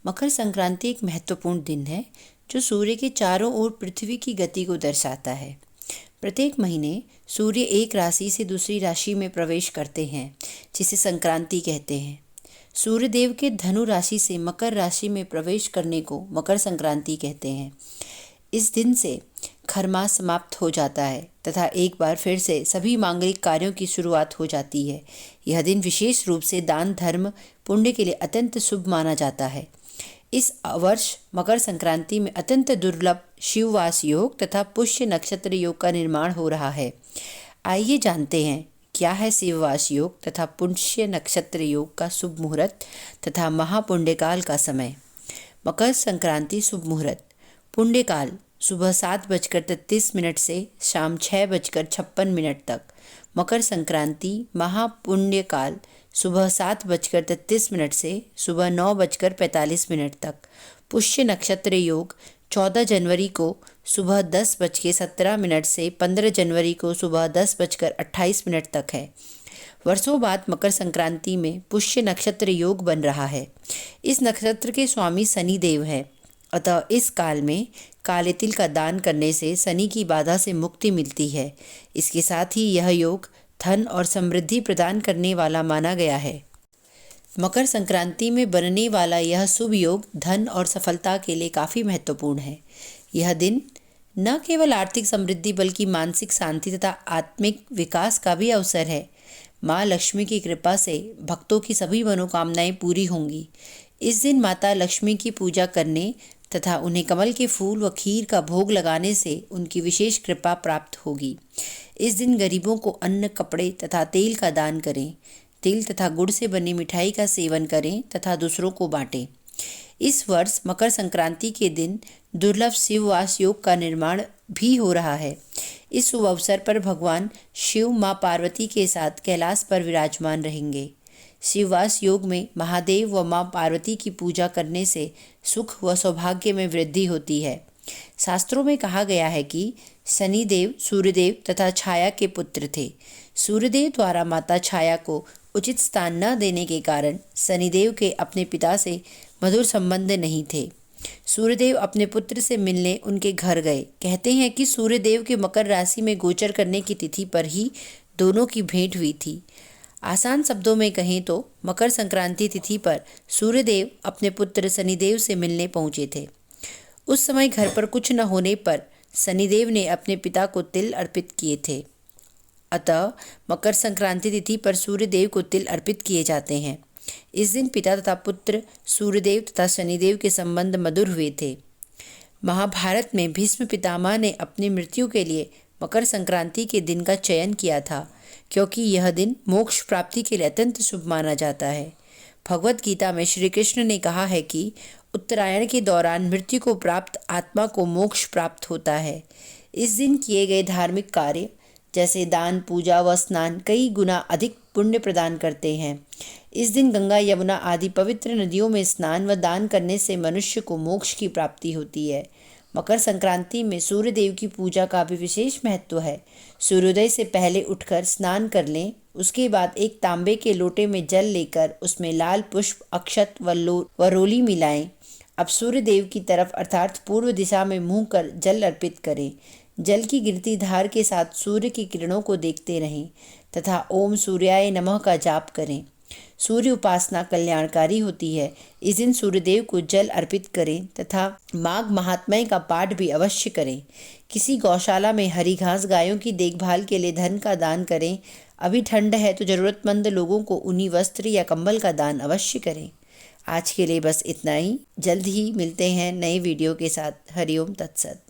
मकर संक्रांति एक महत्वपूर्ण दिन है जो सूर्य के चारों ओर पृथ्वी की गति को दर्शाता है। प्रत्येक महीने सूर्य एक राशि से दूसरी राशि में प्रवेश करते हैं, जिसे संक्रांति कहते हैं। सूर्य देव के धनु राशि से मकर राशि में प्रवेश करने को मकर संक्रांति कहते हैं। इस दिन से खरमास समाप्त हो जाता है तथा एक बार फिर से सभी मांगलिक कार्यों की शुरुआत हो जाती है। यह दिन विशेष रूप से दान, धर्म, पुण्य के लिए अत्यंत शुभ माना जाता है। इस वर्ष मकर संक्रांति में अत्यंत दुर्लभ शिववास योग तथा पुष्य नक्षत्र योग का निर्माण हो रहा है। आइए जानते हैं क्या है शिववास योग तथा पुष्य नक्षत्र योग का शुभ मुहूर्त तथा महापुण्यकाल का समय। मकर संक्रांति शुभ मुहूर्त। पुण्यकाल सुबह 7:33 से शाम 6:56 तक। मकर संक्रांति महापुण्यकाल सुबह 7:33 से सुबह 9:45 तक। पुष्य नक्षत्र योग 14 जनवरी को सुबह 10:17 से 15 जनवरी को सुबह 10:28 तक है। वर्षों बाद मकर संक्रांति में पुष्य नक्षत्र योग बन रहा है। इस नक्षत्र के स्वामी शनि देव हैं, अतः इस काल में काले तिल का दान करने से शनि की बाधा से मुक्ति मिलती है। इसके साथ ही यह योग धन और समृद्धि प्रदान करने वाला माना गया है। मकर संक्रांति में बनने वाला यह शुभ योग धन और सफलता के लिए काफ़ी महत्वपूर्ण है। यह दिन न केवल आर्थिक समृद्धि बल्कि मानसिक शांति तथा आत्मिक विकास का भी अवसर है। माँ लक्ष्मी की कृपा से भक्तों की सभी मनोकामनाएं पूरी होंगी। इस दिन माता लक्ष्मी की पूजा करने तथा उन्हें कमल के फूल व खीर का भोग लगाने से उनकी विशेष कृपा प्राप्त होगी। इस दिन गरीबों को अन्न, कपड़े तथा तेल का दान करें। तिल तथा गुड़ से बनी मिठाई का सेवन करें तथा दूसरों को बांटें। इस वर्ष मकर संक्रांति के दिन दुर्लभ शिववास योग का निर्माण भी हो रहा है। इस शुभ अवसर पर भगवान शिव माँ पार्वती के साथ कैलाश पर विराजमान रहेंगे। शिववास योग में महादेव व माँ पार्वती की पूजा करने से सुख व सौभाग्य में वृद्धि होती है। शास्त्रों में कहा गया है कि शनिदेव सूर्यदेव तथा छाया के पुत्र थे। सूर्यदेव द्वारा माता छाया को उचित स्थान न देने के कारण शनिदेव के अपने पिता से मधुर संबंध नहीं थे। सूर्यदेव अपने पुत्र से मिलने उनके घर गए। कहते हैं कि सूर्यदेव के मकर राशि में गोचर करने की तिथि पर ही दोनों की भेंट हुई थी। आसान शब्दों में कहें तो मकर संक्रांति तिथि पर सूर्यदेव अपने पुत्र शनिदेव से मिलने पहुंचे थे। उस समय घर पर कुछ न होने पर शनिदेव ने अपने पिता को तिल अर्पित किए थे। अतः मकर संक्रांति तिथि पर सूर्यदेव को तिल अर्पित किए जाते हैं। इस दिन पिता तथा पुत्र सूर्यदेव तथा शनिदेव के संबंध मधुर हुए थे। महाभारत में भीष्म पितामह ने अपनी मृत्यु के लिए मकर संक्रांति के दिन का चयन किया था, क्योंकि यह दिन मोक्ष प्राप्ति के लिए अत्यंत शुभ माना जाता है। भगवत गीता में श्री कृष्ण ने कहा है कि उत्तरायण के दौरान मृत्यु को प्राप्त आत्मा को मोक्ष प्राप्त होता है। इस दिन किए गए धार्मिक कार्य जैसे दान, पूजा व स्नान कई गुना अधिक पुण्य प्रदान करते हैं। इस दिन गंगा, यमुना आदि पवित्र नदियों में स्नान व दान करने से मनुष्य को मोक्ष की प्राप्ति होती है। मकर संक्रांति में सूर्यदेव की पूजा का भी विशेष महत्व है। सूर्योदय से पहले उठकर स्नान कर लें। उसके बाद एक तांबे के लोटे में जल लेकर उसमें लाल पुष्प, अक्षत व रोली मिलाएं। अब सूर्यदेव की तरफ अर्थात पूर्व दिशा में मुंह कर जल अर्पित करें। जल की गिरती धार के साथ सूर्य की किरणों को देखते रहें तथा ओम सूर्याय नमः का जाप करें। सूर्य उपासना कल्याणकारी होती है। इस दिन सूर्यदेव को जल अर्पित करें तथा माघ महात्म्य का पाठ भी अवश्य करें। किसी गौशाला में हरी घास गायों की देखभाल के लिए धन का दान करें। अभी ठंड है तो जरूरतमंद लोगों को ऊनी वस्त्र या कंबल का दान अवश्य करें। आज के लिए बस इतना ही। जल्द ही मिलते हैं नए वीडियो के साथ। हरिओम तत्सत।